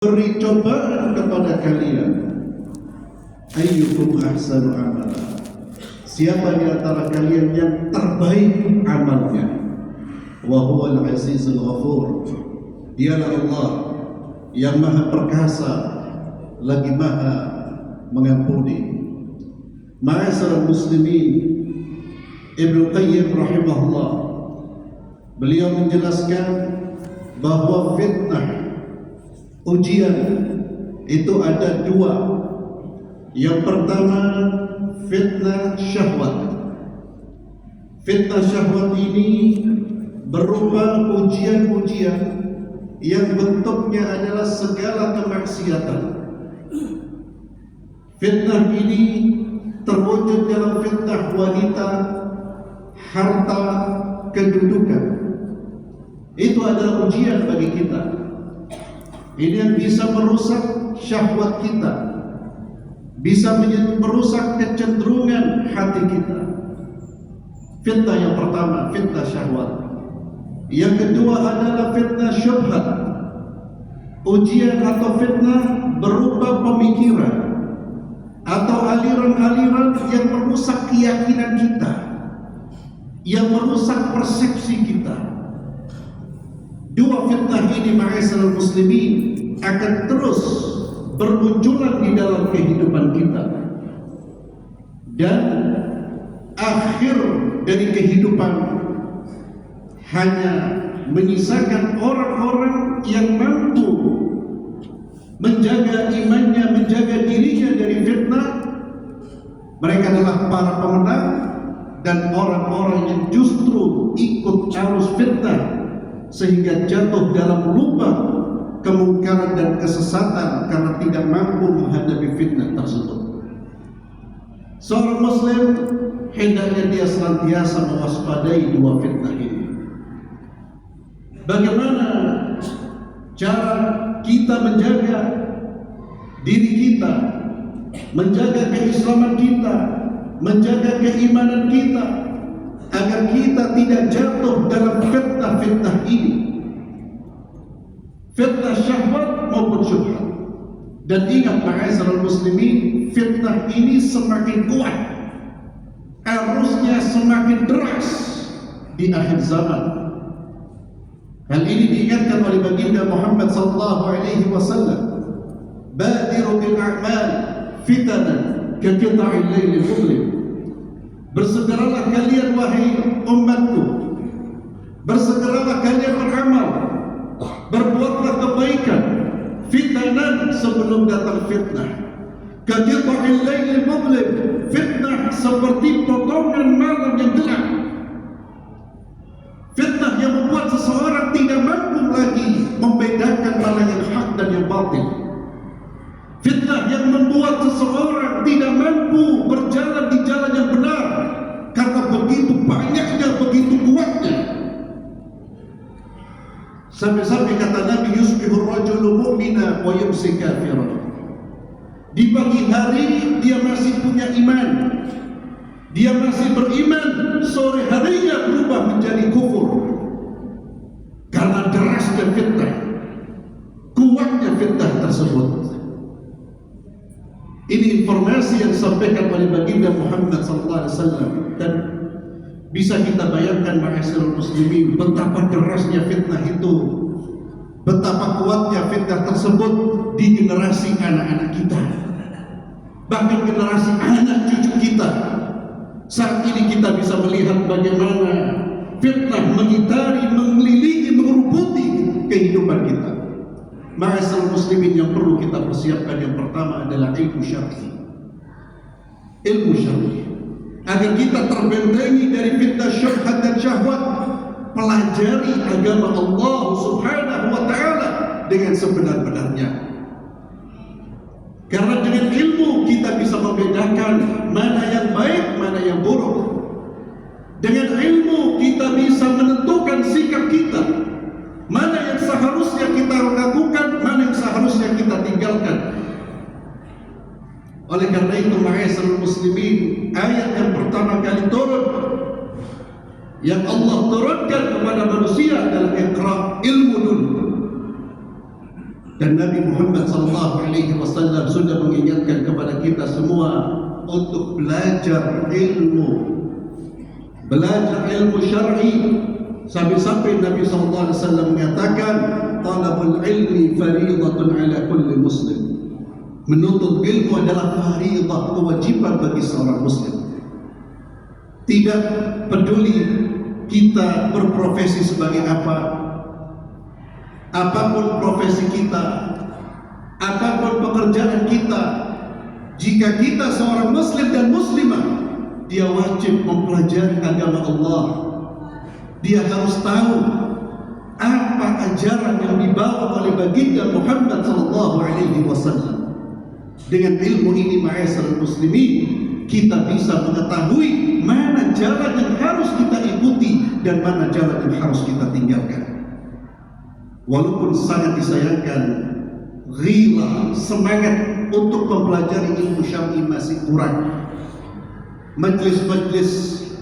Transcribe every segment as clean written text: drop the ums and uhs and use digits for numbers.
Beri cobaan kepada kalian, ayyukum ahsanu amala, siapa di antara kalian yang terbaik amalnya. Wa huwal azizul ghafur, dialah Allah yang maha perkasa lagi maha mengampuni. Ma'asyiral muslimin, Ibnu Qayyim rahimahullah, beliau menjelaskan bahwa fitnah, ujian itu ada dua. Yang pertama, fitnah syahwat. Fitnah syahwat ini berupa ujian-ujian yang bentuknya adalah segala kemaksiatan. Fitnah ini terwujud dalam fitnah wanita, harta, kedudukan. Itu adalah ujian bagi kita. Ini yang bisa merusak syahwat kita, bisa merusak kecenderungan hati kita. Fitnah yang pertama, fitnah syahwat. Yang kedua adalah fitnah syubhat. Ujian atau fitnah berupa pemikiran atau aliran-aliran yang merusak keyakinan kita, yang merusak persepsi kita. Dua fitnah ini, ma'asyiral muslimin, akan terus bermunculan di dalam kehidupan kita, dan akhir dari kehidupan hanya menyisakan orang-orang yang mampu menjaga imannya, menjaga dirinya dari fitnah. Mereka adalah para pemenang, dan orang-orang yang justru ikut arus fitnah sehingga jatuh dalam lubang kemungkaran dan kesesatan karena tidak mampu menghadapi fitnah tersebut. Seorang muslim hendaknya dia senantiasa mewaspadai dua fitnah ini. Bagaimana cara kita menjaga diri kita, menjaga keislaman kita, menjaga keimanan kita, agar kita tidak jatuh dalam fitnah-fitnah ini, fitnah syahwat maupun syubhat. Dan ingat, ma'asyiral muslimin, fitnah ini semakin kuat, arusnya semakin deras di akhir zaman. Hal ini diingatkan oleh baginda Muhammad sallallahu alaihi wasallam, badiru bil a'mal fitanan ka qita'il lailil mudlim. Bersegeralah kalian wahai umatku, bersegeralah kalian beramal, berbuatlah kebaikan, fitanan sebelum datang fitnah. Kaqita'il lailil mudlim, fitnah seperti potongan malam yang gelap. Fitnah yang membuat seseorang tidak mampu lagi membedakan mana yang hak dan yang batil. Fitnah yang membuat seseorang tidak mampu berjalan di jalan yang benar karena begitu banyaknya, begitu kuatnya. Sampai-sampai kata Nabi, yusbihur rajulu mu'mina wa yumsi kafiran. Di pagi hari dia masih punya iman, dia masih beriman, sore harinya berubah menjadi kufur karena derasnya fitnah, kuatnya fitnah tersebut. Ini informasi yang disampaikan oleh baginda Muhammad SAW, dan bisa kita bayangkan, ma'asyiral muslimin, betapa derasnya fitnah itu, betapa kuatnya fitnah tersebut di generasi anak-anak kita, bahkan generasi anak cucu kita. Saat ini kita bisa melihat bagaimana fitnah mengitari, mengelilingi, mengerubuti kehidupan kita. Ma'asyiral muslimin, yang perlu kita persiapkan yang pertama adalah ilmu syar'i. Ilmu syar'i, agar kita terbentengi dari fitnah syubhat dan syahwat. Pelajari agama Allah Subhanahu wa ta'ala dengan sebenar-benarnya. Karena dengan ilmu kita bisa membedakan mana yang baik, mana yang buruk. Dengan ilmu kita bisa menentukan sikap kita, mana yang seharusnya kita lakukan, mana yang seharusnya kita tinggalkan. Oleh karena itu, ma'asyiral muslimin, ayat yang pertama kali turun, yang Allah turunkan kepada manusia adalah Iqra, ilmu dulu. Dan Nabi Muhammad SAW sudah mengingatkan kepada kita semua untuk belajar ilmu syar'i, sampai Nabi SAW mengatakan talabul ilmi fariidatun ala kulli muslim. Menuntut ilmu adalah fariidah, kewajiban bagi seorang muslim. Tidak peduli kita berprofesi sebagai apa, apapun profesi kita, apapun pekerjaan kita, jika kita seorang muslim dan muslimah, dia wajib mempelajari agama Allah. Dia harus tahu apa ajaran yang dibawa oleh baginda Muhammad SAW. Dengan ilmu ini, ma'asyiral muslimin, kita bisa mengetahui mana jalan yang harus kita ikuti dan mana jalan yang harus kita tinggalkan. Walaupun sangat disayangkan, ghila, semangat untuk mempelajari ilmu syar'i masih kurang. Majlis-majlis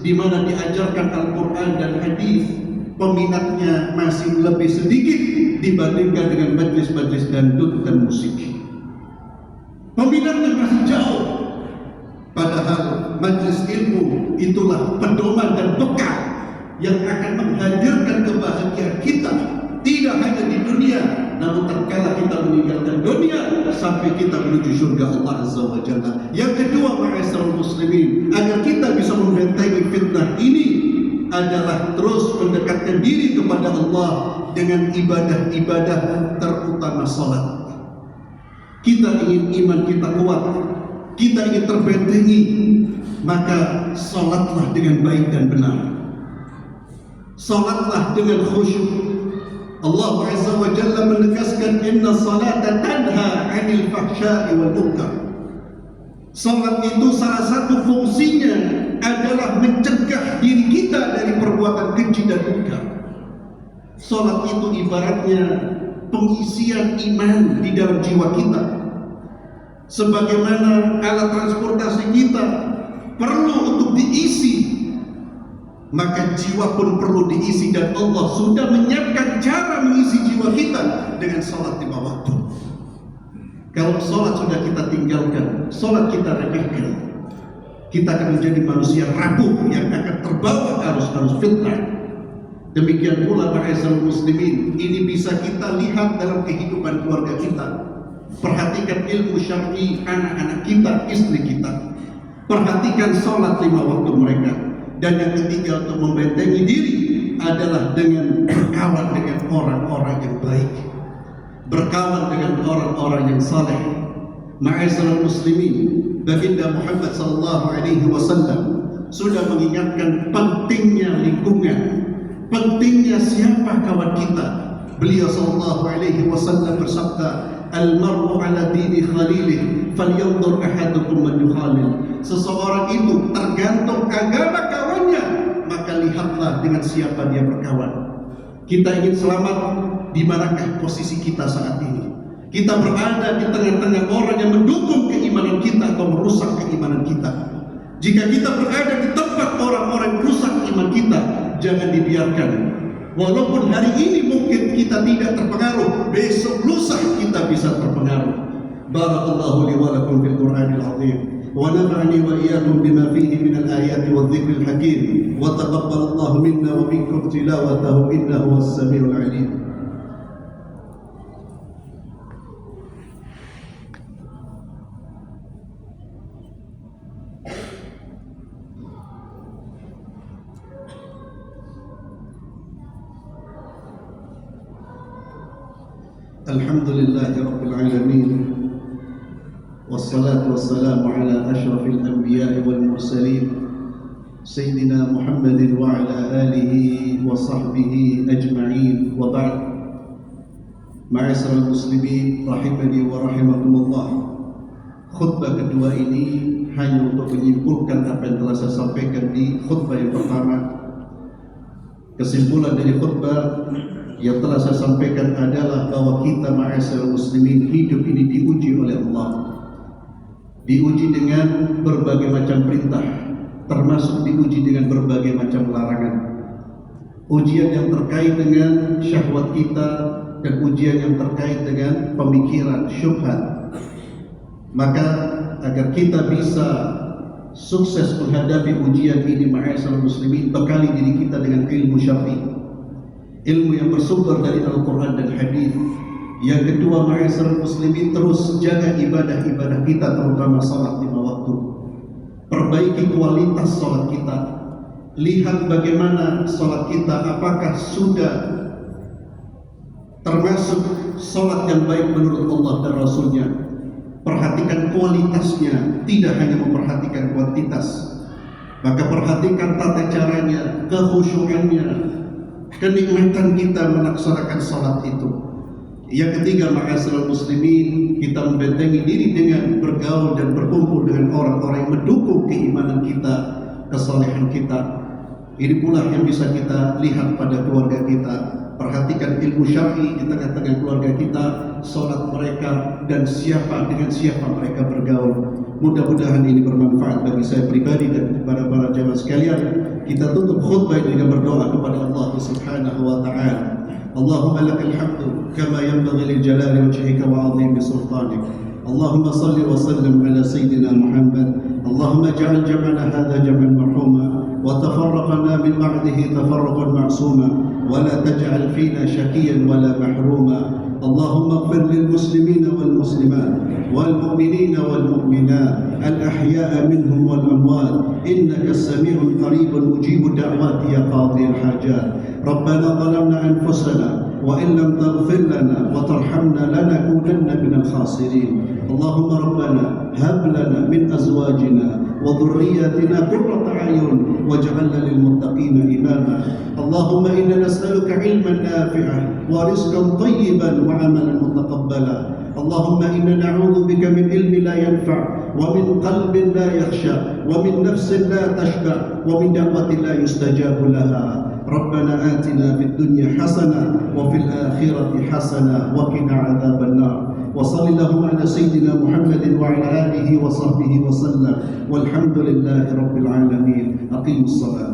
di mana diajarkan Al-Quran dan hadis, peminatnya masih lebih sedikit dibandingkan dengan majlis-majlis dangdut dan musik. Peminatnya masih jauh. Padahal majlis ilmu itulah pedoman dan bekal yang akan menghadirkan kebahagiaan kita, tidak hanya di dunia, namun tatkala kita meninggalkan dunia sampai kita menuju surga Allah Azza wa Jalla. Yang kedua, ma'asyiral muslimin, agar kita bisa membentengi fitnah ini adalah terus mendekatkan diri kepada Allah dengan ibadah-ibadah, terutama salat. Kita ingin iman kita kuat, kita ingin terbentengi, maka salatlah dengan baik dan benar. Salatlah dengan khusyuk. Allah Azza wa Jalla menegaskan inna salata tanha 'anil fahsya'i wal munkar. Salat itu salah satu fungsinya adalah mencegah diri kita dari perbuatan keji dan munkar. Salat itu ibaratnya pengisian iman di dalam jiwa kita. Sebagaimana alat transportasi kita perlu untuk diisi, maka jiwa pun perlu diisi, dan Allah sudah menyiapkan cara mengisi jiwa kita dengan salat 5 waktu. Kalau salat sudah kita tinggalkan, salat kita remehkan, kita akan menjadi manusia rapuh yang akan terbawa arus-arus fitnah. Demikian pula ma'asyiral muslimin, ini bisa kita lihat dalam kehidupan keluarga kita. Perhatikan ilmu syar'i anak-anak kita, istri kita. Perhatikan salat 5 waktu mereka. Dan yang ketiga, untuk membentengi diri adalah dengan berkawan dengan orang-orang yang baik, berkawan dengan orang-orang yang saleh. Ma'asyiral muslimin, baginda Muhammad SAW sudah mengingatkan pentingnya lingkungan, pentingnya siapa kawan kita. Beliau SAW bersabda, al-mar'u ala dini khalilih falyanzur ahadukum man yukhalil. Seseorang itu tergantung agama kawannya, maka lihatlah dengan siapa dia berkawan. Kita ingin selamat, di manakah posisi kita saat ini? Kita berada di tengah-tengah orang yang mendukung keimanan kita atau merusak keimanan kita. Jika kita berada di tempat orang-orang merusak iman kita, jangan dibiarkan. Walaupun hari ini mungkin kita tidak terpengaruh, besok lusa kita bisa terpengaruh. Barakallahu li wa lakum fil Qur'anil azim, wa nafa'ani wa iyyakum bima fihi min al-ayati wadh-dhikril hakim, wa taqabbalallahu minna wa minkum tilawatahu innahu was-sami'ul 'alim. Alhamdulillahi Rabbil Alamin, wassalatu wassalamu ala ashrafil anbiya'i wal mursalin, Sayyidina Muhammadin wa ala alihi wa sahbihi ajma'in, wa ba'd. Ma'asyiral muslimin rahimani wa rahimakumullah. Khutbah kedua ini hanya untuk menyimpulkan apa yang telah saya sampaikan di khutbah yang pertama. Kesimpulan dari khutbah yang telah saya sampaikan adalah bahwa kita ma'asyiral muslimin, hidup ini diuji oleh Allah. Diuji dengan berbagai macam perintah, termasuk diuji dengan berbagai macam larangan. Ujian yang terkait dengan syahwat kita, dan ujian yang terkait dengan pemikiran syubhat. Maka agar kita bisa sukses menghadapi ujian ini, ma'asyiral muslimin, bekali diri kita dengan ilmu syar'i, ilmu yang bersumber dari Al-Quran dan hadis. Yang kedua, ma'asyiral muslimin, terus jaga ibadah-ibadah kita, terutama salat 5 waktu. Perbaiki kualitas salat kita. Lihat bagaimana salat kita, apakah sudah termasuk salat yang baik menurut Allah dan Rasulnya. Perhatikan kualitasnya, tidak hanya memperhatikan kuantitas. Maka perhatikan tata caranya, kekhusyukannya, kenikmatan kita melaksanakan salat itu. Yang ketiga, ma'asyiral muslimin, kita membentengi diri dengan bergaul dan berkumpul dengan orang-orang yang mendukung keimanan kita, kesalehan kita. Ini pula yang bisa kita lihat pada keluarga kita. Perhatikan ilmu syar'i di tengah-tengah keluarga kita, salat mereka, dan dengan siapa mereka bergaul. Mudah-mudahan ini bermanfaat bagi saya pribadi dan kepada para jamaah sekalian. Kita tutup khutbah dengan berdoa kepada Allah Subhanahu wa taala. Allahumma lakal hamdu kama yanbaghi li jalali wajhika wa 'azimi sultanik. Allahumma salli wa sallim ala sayyidina Muhammad. Allahumma ij'al jam'ana hadha jam'an marhuma wa tafarraqana min ba'dihi tafarruqan ma'suma. ولا تجعل فينا شقيا ولا محروما. اللهم اغفر للمسلمين والمسلمات والمؤمنين والمؤمنات الأحياء منهم والأموات إنك السميع القريب مجيب الدعوات يا قاضي الحاجات. ربنا ظلمنا أنفسنا وإن لم تغفر لنا وترحمنا لنكونن من الخاسرين. اللهم ربنا هب لنا من أزواجنا وذرياتنا قرة أعين واجعلنا للمتقين إماما. اللهم إنا نسألك علما نافعا ورزقا طيبا وعملا متقبلا. اللهم إنا نعوذ بك من علم لا ينفع ومن قلب لا يخشى ومن نفس لا تشبع ومن دعوة لا يستجاب لها. ربنا آتنا في الدنيا حسنة وفي الآخرة حسنة وقنا عذاب النار. وصل اللهم على سيدنا محمد وعلى آله وصحبه وسلم والحمد لله رب العالمين. أقيموا الصلاة.